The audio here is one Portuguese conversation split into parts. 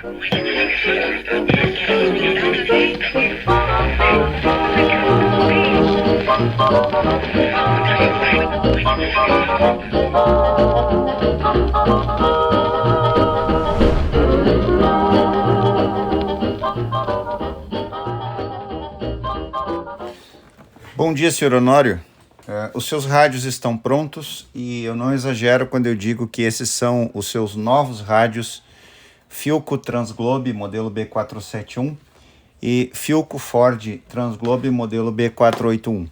Bom dia, senhor Honório. Os seus rádios estão prontos e eu não exagero quando eu digo que esses são os seus novos rádios Philco Transglobe modelo B471 e Philco Ford Transglobe modelo B481.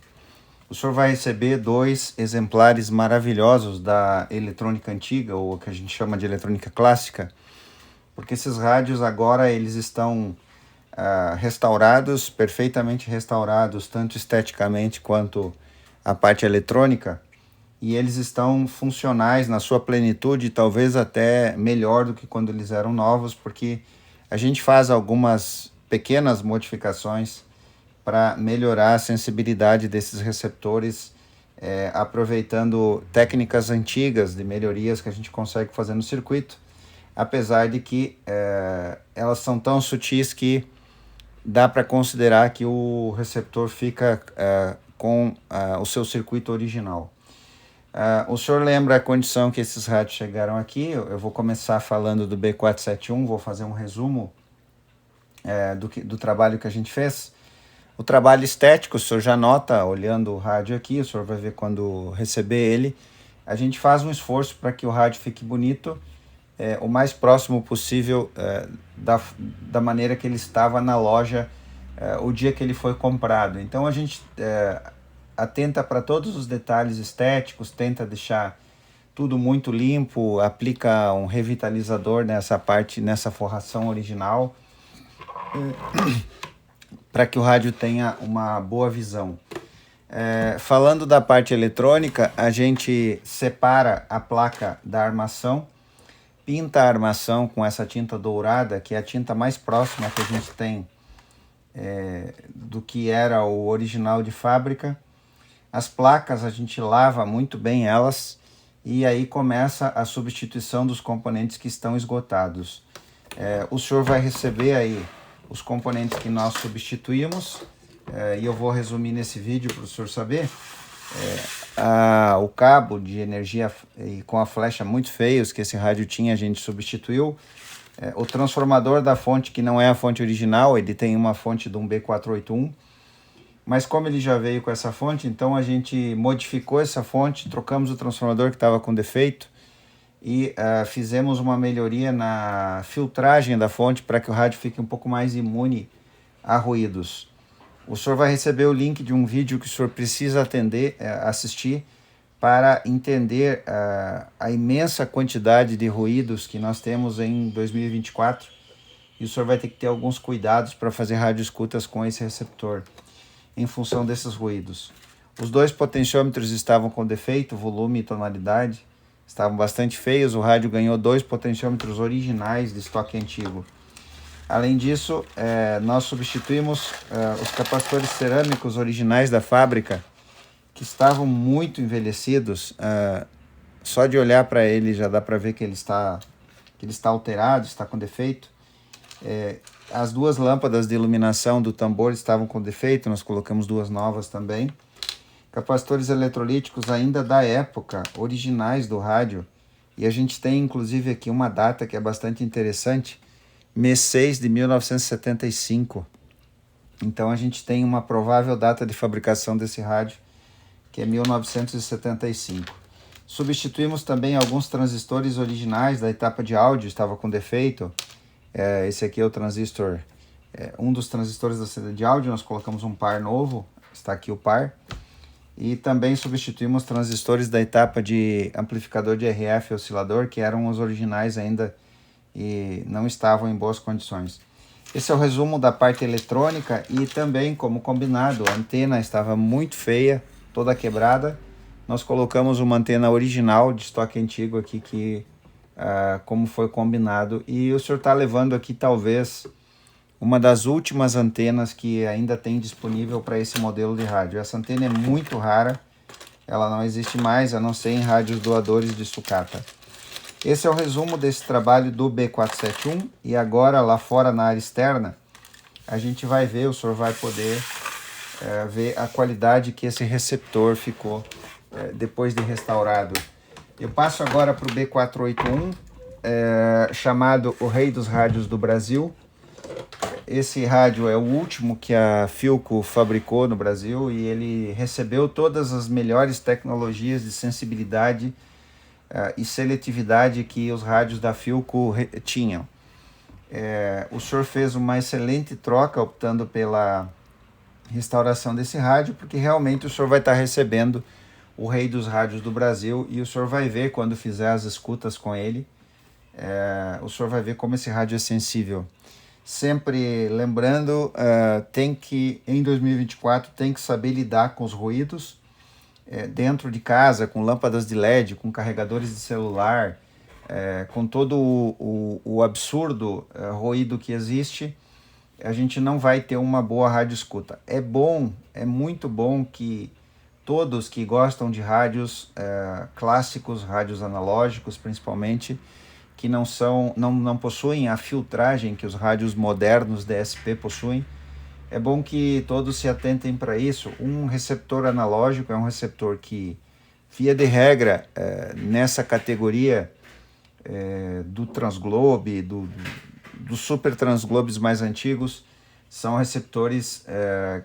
O senhor vai receber 2 exemplares maravilhosos da eletrônica antiga, ou o que a gente chama de eletrônica clássica, porque esses rádios agora eles estão restaurados, perfeitamente restaurados, tanto esteticamente quanto a parte eletrônica, e eles estão funcionais na sua plenitude, talvez até melhor do que quando eles eram novos, porque a gente faz algumas pequenas modificações para melhorar a sensibilidade desses receptores, aproveitando técnicas antigas de melhorias que a gente consegue fazer no circuito, apesar de que elas são tão sutis que dá para considerar que o receptor fica com o seu circuito original. O senhor lembra a condição que esses rádios chegaram aqui? Eu vou começar falando do B471, vou fazer um resumo do trabalho que a gente fez. O trabalho estético, o senhor já nota, olhando o rádio aqui, o senhor vai ver quando receber ele, a gente faz um esforço para que o rádio fique bonito, o mais próximo possível da maneira que ele estava na loja o dia que ele foi comprado. Então a gente atenta para todos os detalhes estéticos, tenta deixar tudo muito limpo, aplica um revitalizador nessa forração original, para que o rádio tenha uma boa visão. Falando da parte eletrônica, a gente separa a placa da armação, pinta a armação com essa tinta dourada, que é a tinta mais próxima que a gente tem do que era o original de fábrica. As placas a gente lava muito bem elas e aí começa a substituição dos componentes que estão esgotados. O senhor vai receber aí os componentes que nós substituímos, e eu vou resumir nesse vídeo para o senhor saber. O cabo de energia com a flecha muito feios que esse rádio tinha, a gente substituiu. O transformador da fonte, que não é a fonte original, ele tem uma fonte de um B481, mas como ele já veio com essa fonte, então a gente modificou essa fonte, trocamos o transformador que estava com defeito e fizemos uma melhoria na filtragem da fonte para que o rádio fique um pouco mais imune a ruídos. O senhor vai receber o link de um vídeo que o senhor precisa assistir para entender a imensa quantidade de ruídos que nós temos em 2024, e o senhor vai ter que ter alguns cuidados para fazer radioescutas com esse receptor, em função desses ruídos. Os 2 potenciômetros estavam com defeito, volume e tonalidade, estavam bastante feios. O rádio ganhou 2 potenciômetros originais de estoque antigo. Além disso, nós substituímos os capacitores cerâmicos originais da fábrica, que estavam muito envelhecidos. Só de olhar para ele já dá para ver que ele está alterado, está com defeito. As 2 lâmpadas de iluminação do tambor estavam com defeito, nós colocamos 2 novas também. Capacitores eletrolíticos ainda da época, originais do rádio, e a gente tem inclusive aqui uma data que é bastante interessante, mês 6 de 1975. Então a gente tem uma provável data de fabricação desse rádio, que é 1975. Substituímos também alguns transistores originais da etapa de áudio, estava com defeito. Esse aqui é o transistor, um dos transistores da saída de áudio, nós colocamos um par novo, está aqui o par. E também substituímos transistores da etapa de amplificador de RF e oscilador, que eram os originais ainda e não estavam em boas condições. Esse é o resumo da parte eletrônica, e também, como combinado, a antena estava muito feia, toda quebrada. Nós colocamos uma antena original de estoque antigo aqui, como foi combinado, e o senhor está levando aqui talvez uma das últimas antenas que ainda tem disponível para esse modelo de rádio. Essa antena é muito rara, ela não existe mais, a não ser em rádios doadores de sucata. Esse é o resumo desse trabalho do B471 e agora lá fora na área externa a gente vai ver, o senhor vai poder ver a qualidade que esse receptor ficou depois de restaurado. Eu passo agora para o B481, chamado o Rei dos Rádios do Brasil. Esse rádio é o último que a Philco fabricou no Brasil e ele recebeu todas as melhores tecnologias de sensibilidade e seletividade que os rádios da Philco tinham. O senhor fez uma excelente troca optando pela restauração desse rádio, porque realmente o senhor vai estar recebendo o Rei dos Rádios do Brasil e o senhor vai ver quando fizer as escutas com ele, o senhor vai ver como esse rádio é sensível. Sempre lembrando, em 2024 tem que saber lidar com os ruídos dentro de casa, com lâmpadas de LED, com carregadores de celular, com todo o absurdo ruído que existe. A gente não vai ter uma boa rádio escuta. É bom, é muito bom que todos que gostam de rádios clássicos, rádios analógicos principalmente, que não possuem a filtragem que os rádios modernos DSP possuem, é bom que todos se atentem para isso. Um receptor analógico é um receptor que, via de regra, nessa categoria do Transglobe, dos super transglobes mais antigos, são receptores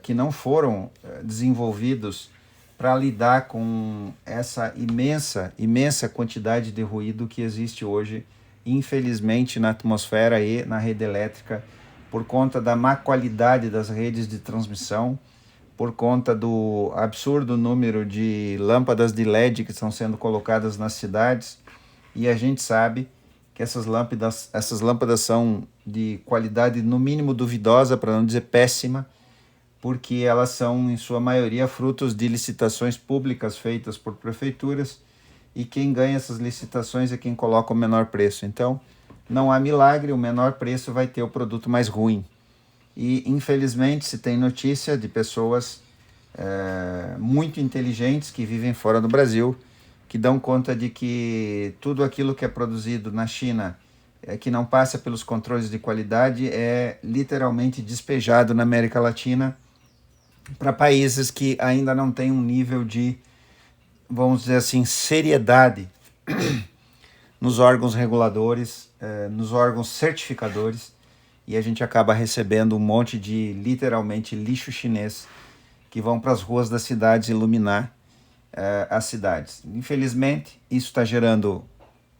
que não foram desenvolvidos para lidar com essa imensa quantidade de ruído que existe hoje, infelizmente, na atmosfera e na rede elétrica, por conta da má qualidade das redes de transmissão, por conta do absurdo número de lâmpadas de LED que estão sendo colocadas nas cidades, e a gente sabe que essas lâmpadas são de qualidade no mínimo duvidosa, para não dizer péssima, porque elas são, em sua maioria, frutos de licitações públicas feitas por prefeituras, e quem ganha essas licitações é quem coloca o menor preço. Então, não há milagre, o menor preço vai ter o produto mais ruim. E, infelizmente, se tem notícia de pessoas muito inteligentes que vivem fora do Brasil, que dão conta de que tudo aquilo que é produzido na China, que não passa pelos controles de qualidade, é literalmente despejado na América Latina para países que ainda não têm um nível de, vamos dizer assim, seriedade nos órgãos reguladores, nos órgãos certificadores, e a gente acaba recebendo um monte de, literalmente, lixo chinês que vão para as ruas das cidades iluminar as cidades. Infelizmente, isso está gerando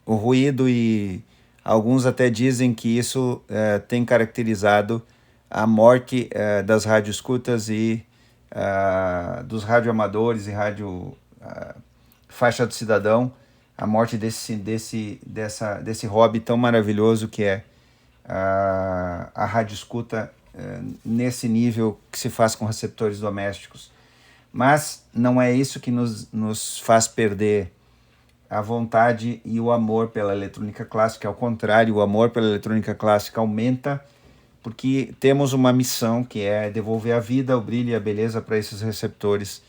o ruído, e alguns até dizem que isso tem caracterizado a morte das radioescutas e dos radioamadores e faixa do cidadão, a morte desse hobby tão maravilhoso que é a radioescuta nesse nível que se faz com receptores domésticos. Mas não é isso que nos faz perder a vontade e o amor pela eletrônica clássica. Ao contrário, o amor pela eletrônica clássica aumenta, porque temos uma missão que é devolver a vida, o brilho e a beleza para esses receptores,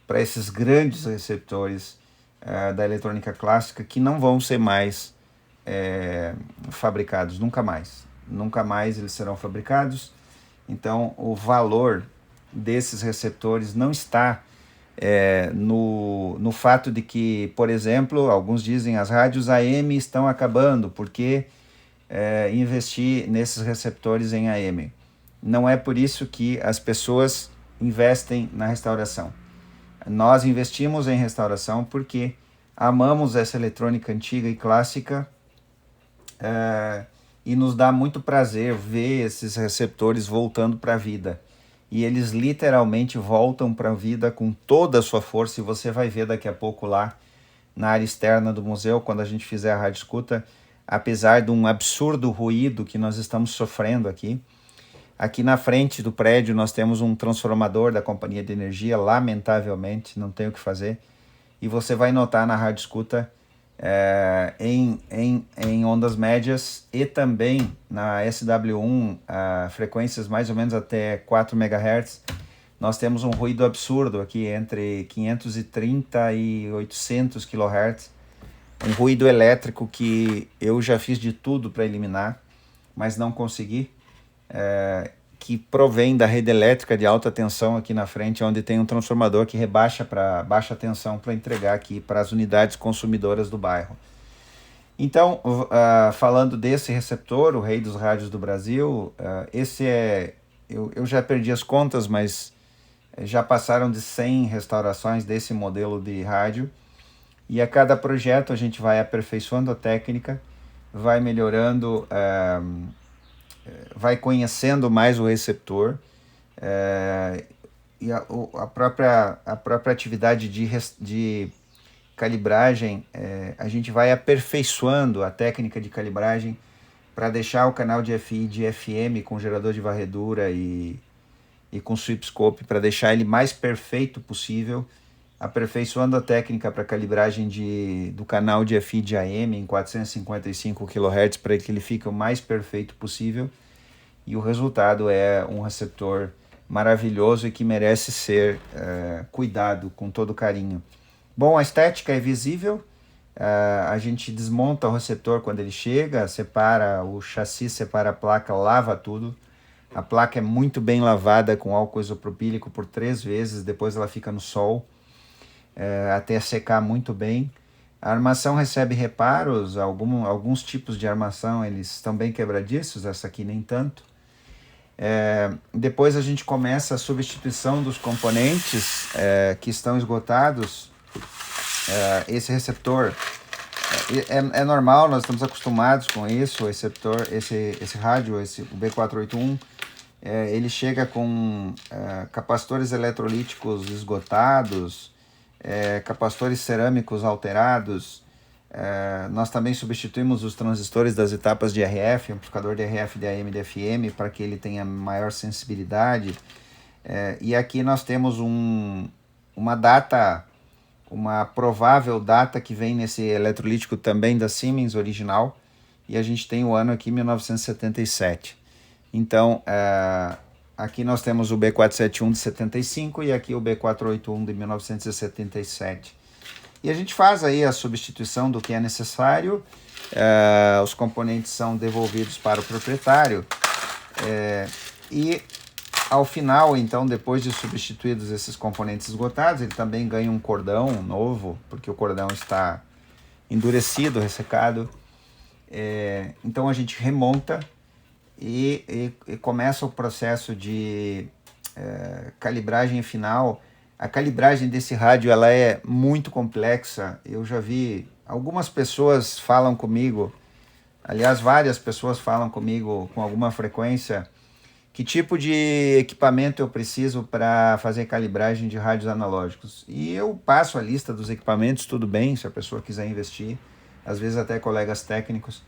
para esses grandes receptores da eletrônica clássica, que não vão ser mais fabricados, nunca mais eles serão fabricados. Então, o valor desses receptores não está no fato de que, por exemplo, alguns dizem as rádios AM estão acabando, porque investir nesses receptores em AM. Não é por isso que as pessoas investem na restauração. Nós investimos em restauração porque amamos essa eletrônica antiga e clássica, e nos dá muito prazer ver esses receptores voltando para a vida. E eles literalmente voltam para a vida com toda a sua força, e você vai ver daqui a pouco lá na área externa do museu, quando a gente fizer a rádio escuta, apesar de um absurdo ruído que nós estamos sofrendo aqui. Aqui na frente do prédio nós temos um transformador da companhia de energia, lamentavelmente, não tem o que fazer. E você vai notar na rádio escuta em ondas médias e também na SW1, frequências mais ou menos até 4 MHz, nós temos um ruído absurdo aqui entre 530 e 800 kHz, um ruído elétrico que eu já fiz de tudo para eliminar, mas não consegui, que provém da rede elétrica de alta tensão aqui na frente, onde tem um transformador que rebaixa para baixa tensão para entregar aqui para as unidades consumidoras do bairro. Então, falando desse receptor, o rei dos rádios do Brasil, esse é... Eu já perdi as contas, mas já passaram de 100 restaurações desse modelo de rádio. E a cada projeto a gente vai aperfeiçoando a técnica, vai melhorando, vai conhecendo mais o receptor, e a própria atividade de calibragem, a gente vai aperfeiçoando a técnica de calibragem para deixar o canal de FI e de FM com gerador de varredura e com sweep scope, para deixar ele mais perfeito possível, aperfeiçoando a técnica para calibragem do canal de FI de AM em 455 kHz para que ele fique o mais perfeito possível, e o resultado é um receptor maravilhoso e que merece ser cuidado com todo carinho. Bom, a estética é visível, a gente desmonta o receptor quando ele chega, separa o chassi, separa a placa, lava tudo. A placa é muito bem lavada com álcool isopropílico por 3 vezes, depois ela fica no sol, até secar muito bem. A armação recebe reparos, alguns tipos de armação eles estão bem quebradiços, essa aqui nem tanto. Depois a gente começa a substituição dos componentes que estão esgotados. Esse receptor é normal, nós estamos acostumados com isso. O receptor, esse rádio, o B481, ele chega com capacitores eletrolíticos esgotados, capacitores cerâmicos alterados. Nós também substituímos os transistores das etapas de RF, amplificador de RF, de AM e de FM, para que ele tenha maior sensibilidade. E aqui nós temos uma provável data que vem nesse eletrolítico também da Siemens original, e a gente tem o ano aqui 1977. Então, aqui nós temos o B471 de 75 e aqui o B481 de 1977. E a gente faz aí a substituição do que é necessário, os componentes são devolvidos para o proprietário, e ao final, então, depois de substituídos esses componentes esgotados, ele também ganha um cordão novo, porque o cordão está endurecido, ressecado. Então a gente remonta e começa o processo de calibragem final. A calibragem desse rádio ela é muito complexa. Eu já vi algumas pessoas falam comigo, aliás, várias pessoas falam comigo com alguma frequência, que tipo de equipamento eu preciso para fazer calibragem de rádios analógicos. E eu passo a lista dos equipamentos, tudo bem, se a pessoa quiser investir, às vezes até colegas técnicos,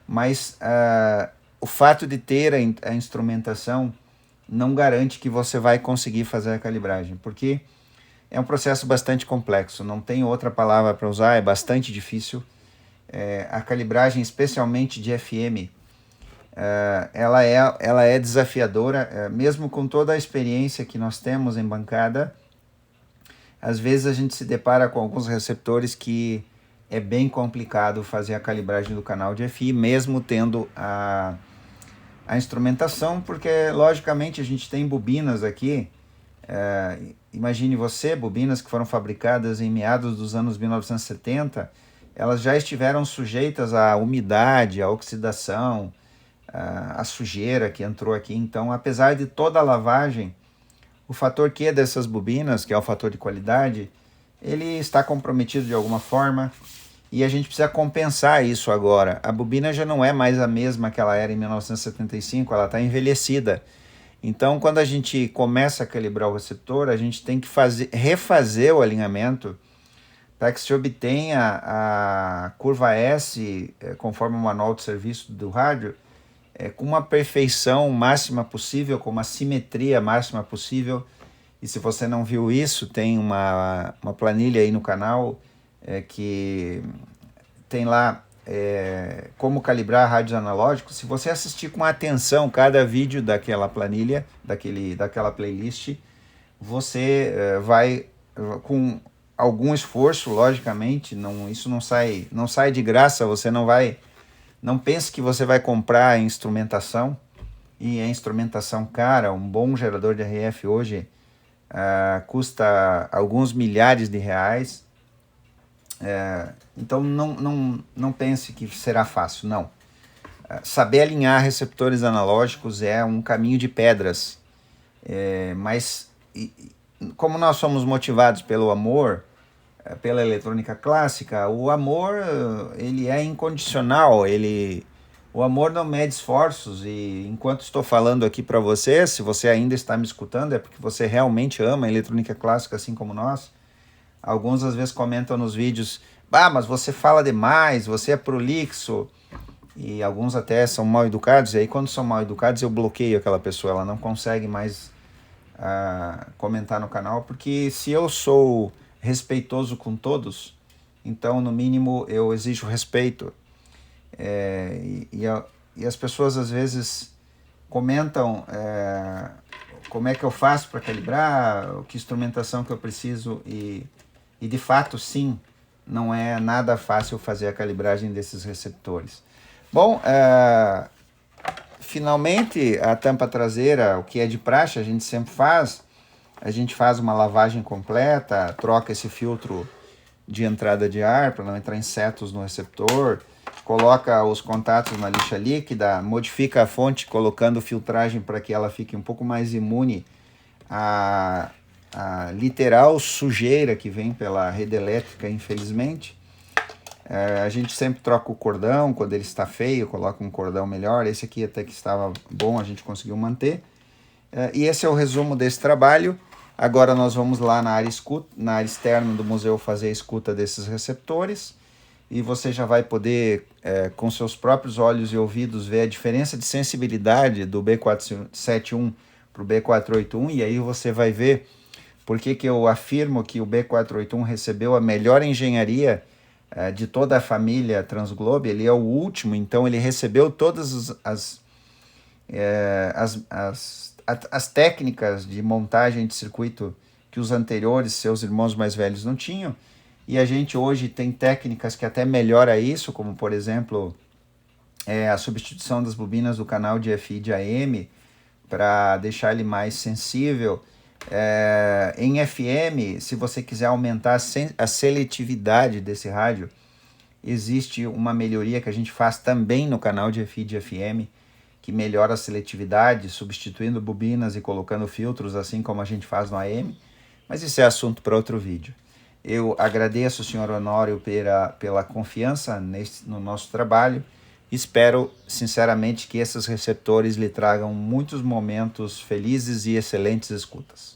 mas o fato de ter a instrumentação não garante que você vai conseguir fazer a calibragem, porque é um processo bastante complexo, não tem outra palavra para usar, é bastante difícil. A calibragem, especialmente de FM, ela é desafiadora, mesmo com toda a experiência que nós temos em bancada. Às vezes a gente se depara com alguns receptores que é bem complicado fazer a calibragem do canal de FI, mesmo tendo a instrumentação, porque logicamente a gente tem bobinas aqui, imagine você, bobinas que foram fabricadas em meados dos anos 1970, elas já estiveram sujeitas à umidade, à oxidação, a sujeira que entrou aqui. Então, apesar de toda a lavagem, o fator Q dessas bobinas, que é o fator de qualidade, ele está comprometido de alguma forma e a gente precisa compensar isso agora. A bobina já não é mais a mesma que ela era em 1975, ela está envelhecida. Então, quando a gente começa a calibrar o receptor, a gente tem que refazer o alinhamento para que se obtenha a curva S, conforme o manual de serviço do rádio, com uma perfeição máxima possível, com uma simetria máxima possível. E se você não viu isso, tem uma planilha aí no canal que tem lá como calibrar rádios analógicos. Se você assistir com atenção cada vídeo daquela planilha, daquela playlist, você vai com algum esforço, logicamente, isso não sai de graça, você não pense que você vai comprar instrumentação, e é instrumentação cara. Um bom gerador de RF hoje custa alguns milhares de reais, então não pense que será fácil, não. Saber alinhar receptores analógicos é um caminho de pedras, mas como nós somos motivados pelo amor, pela eletrônica clássica, o amor ele é incondicional, o amor não mede esforços, e enquanto estou falando aqui para você, se você ainda está me escutando, é porque você realmente ama a eletrônica clássica assim como nós. Alguns às vezes comentam nos vídeos, mas você fala demais, você é prolixo, e alguns até são mal educados, e aí quando são mal educados eu bloqueio aquela pessoa, ela não consegue mais comentar no canal, porque se eu sou respeitoso com todos, então no mínimo eu exijo respeito. E as pessoas às vezes comentam como é que eu faço para calibrar, que instrumentação que eu preciso, e de fato sim, não é nada fácil fazer a calibragem desses receptores. Bom, finalmente a tampa traseira, o que é de praxe, a gente sempre faz. A gente faz uma lavagem completa, troca esse filtro de entrada de ar para não entrar insetos no receptor, coloca os contatos na lixa líquida, modifica a fonte colocando filtragem para que ela fique um pouco mais imune à literal sujeira que vem pela rede elétrica, infelizmente. A gente sempre troca o cordão, quando ele está feio, coloca um cordão melhor. Esse aqui até que estava bom, a gente conseguiu manter. E esse é o resumo desse trabalho. Agora nós vamos lá na área externa do museu fazer a escuta desses receptores, e você já vai poder, com seus próprios olhos e ouvidos, ver a diferença de sensibilidade do B471 para o B481, e aí você vai ver por que eu afirmo que o B481 recebeu a melhor engenharia de toda a família Transglobe. Ele é o último, então ele recebeu todas as técnicas de montagem de circuito que os anteriores, seus irmãos mais velhos, não tinham. E a gente hoje tem técnicas que até melhora isso, como por exemplo a substituição das bobinas do canal de FI de AM para deixar ele mais sensível. Em FM, se você quiser aumentar a seletividade desse rádio, existe uma melhoria que a gente faz também no canal de FI de FM, que melhora a seletividade, substituindo bobinas e colocando filtros, assim como a gente faz no AM, mas isso é assunto para outro vídeo. Eu agradeço o Sr. Honório pela confiança no nosso trabalho. Espero, sinceramente, que esses receptores lhe tragam muitos momentos felizes e excelentes escutas.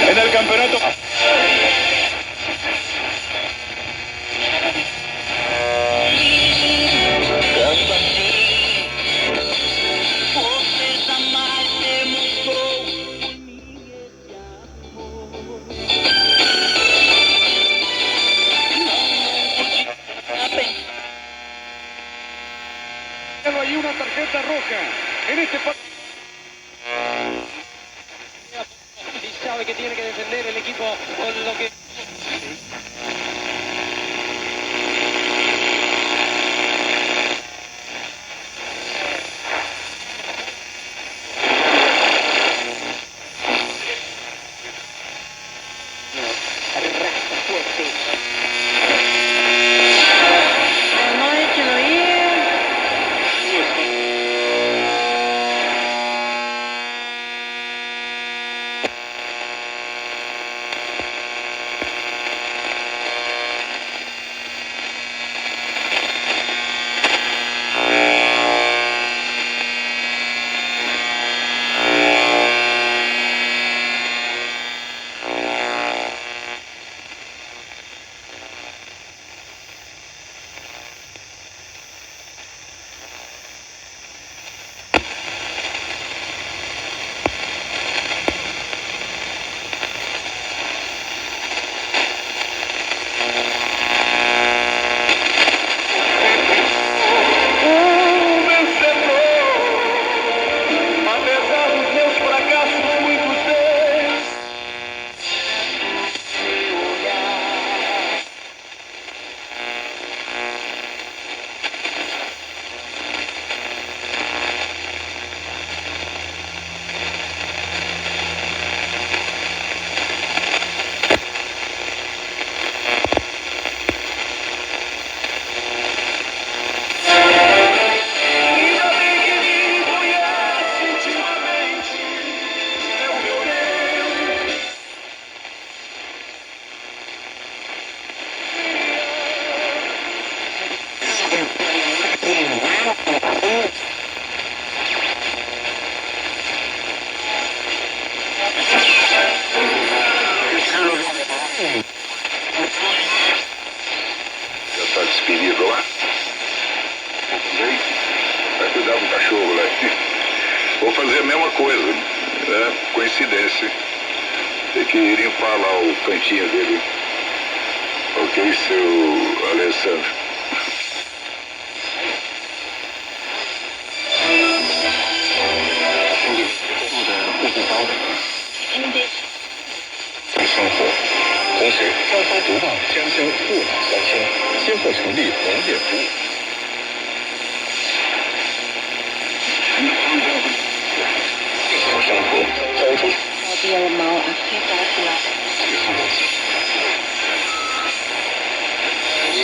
En el campeonato. Hay una tarjeta roja en este partido. Y sabe que tiene que defender el equipo con lo que... Arrastra fuerte. livro lá? Bem, vai cuidar do cachorro, né? Vou fazer a mesma coisa, né? Coincidência. Tem que limpar lá o cantinho dele. Ok, seu Alessandro?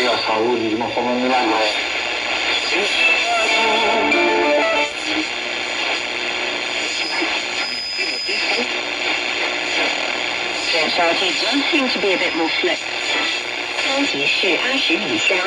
A saúde de uma forma milagrosa. 小姐 does seem to be a bit more flexible. 当即是20米箱。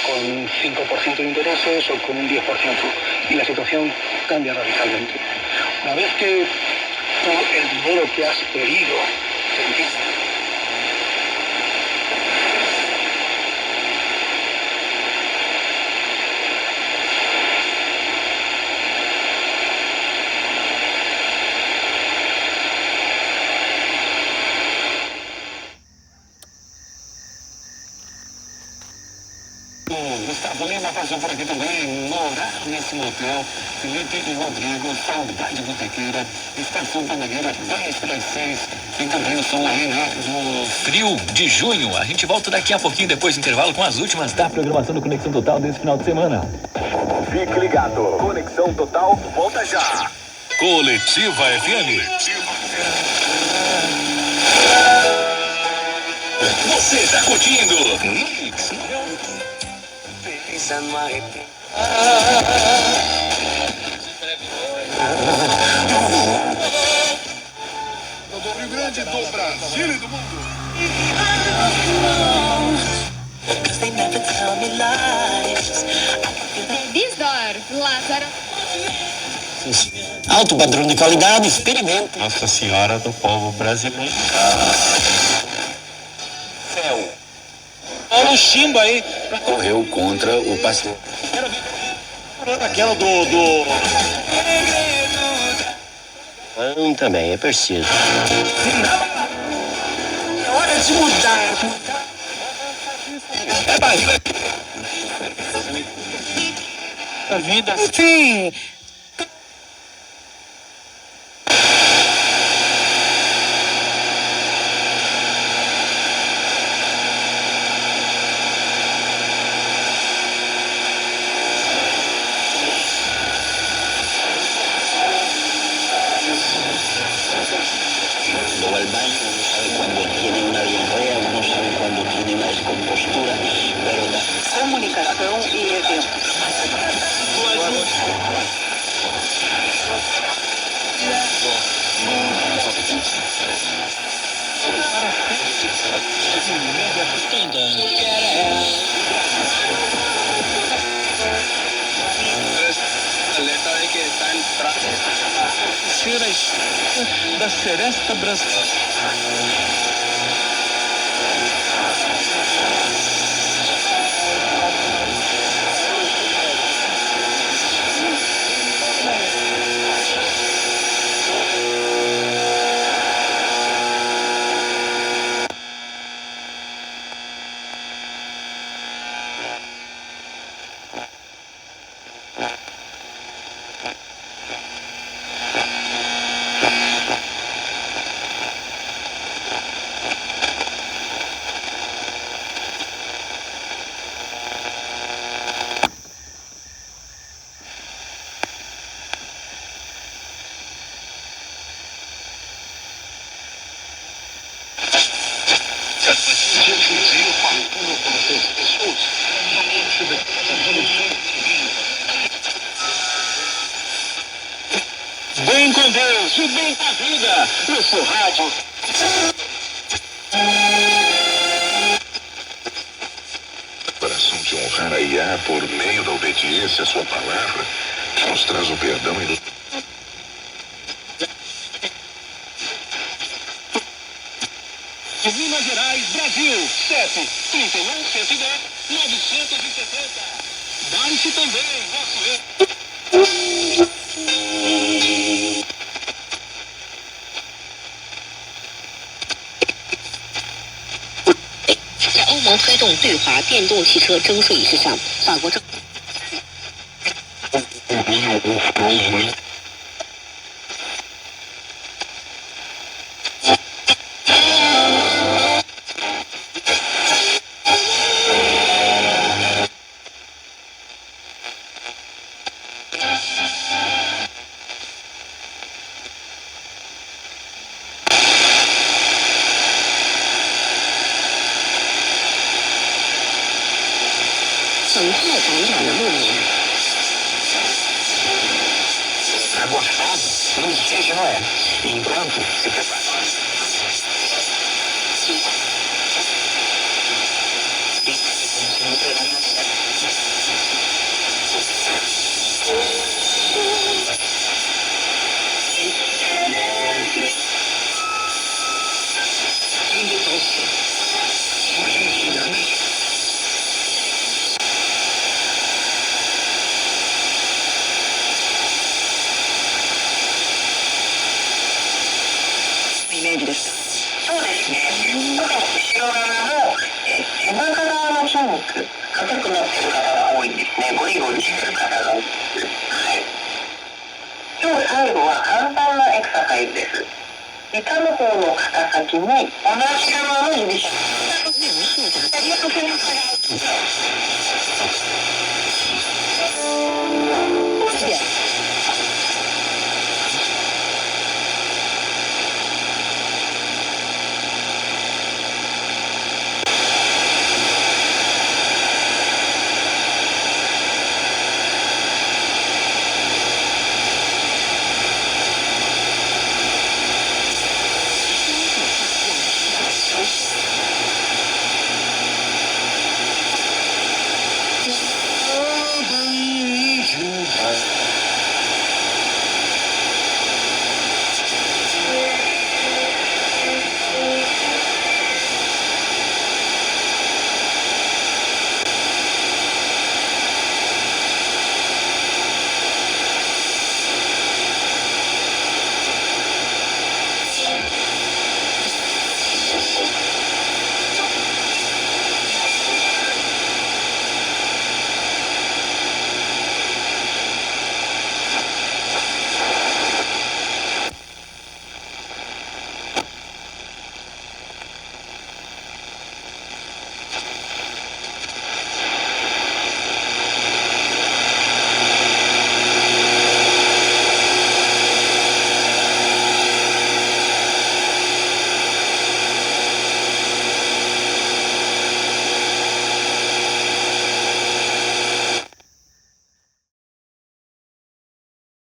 Con 5% de intereses o con un 10%, y la situación cambia radicalmente. Una vez que tú el dinero que has pedido te empieza. Gustavo Lima passou por aqui também, morar nesse motel. Felipe e Rodrigo, saudade botequeira. Estação Panagueira, 10 para as 6. Tem também o som aí, né? No Frio de junho. A gente volta daqui a pouquinho, depois do intervalo, com as últimas da programação do Conexão Total desse final de semana. Fique ligado. Conexão Total volta já. Coletiva FM. Você está curtindo? Do Rio Grande, do Brasil e do mundo. Bisdorf, Lázaro. Alto padrão de qualidade, experimenta. Nossa Senhora do Povo Brasileiro. Céu. Olha o chimbo aí. Correu contra o pastor. Aquela do... Também é preciso. É hora de mudar. É barriga. A vida. Sim. Cuando va al baño uno sabe cuando tiene una diarrea, uno sabe cuando tiene una descompostura, pero la Comunicação e eventos. Alerta de que está en tránsito. ser a história da seresta brasileira. Bem com Deus e bem com a vida, no seu rádio. Coração de honrar a Iá por meio da obediência à sua palavra, que nos traz o perdão e nos... Minas Gerais, Brasil, 7, 31, 110, 970. Dá-se também, nosso...在欧盟推动对华电动汽车征税仪式上，法国政。很快赶场的路面。イメージです。そうですね。特に後ろ側の背中側の筋肉硬くなってる方が多いんですね。ゴリゴリしてる方が多いです。はい。今日最後は簡単なエクササイズです。痛む方の肩先に同じ側の指先。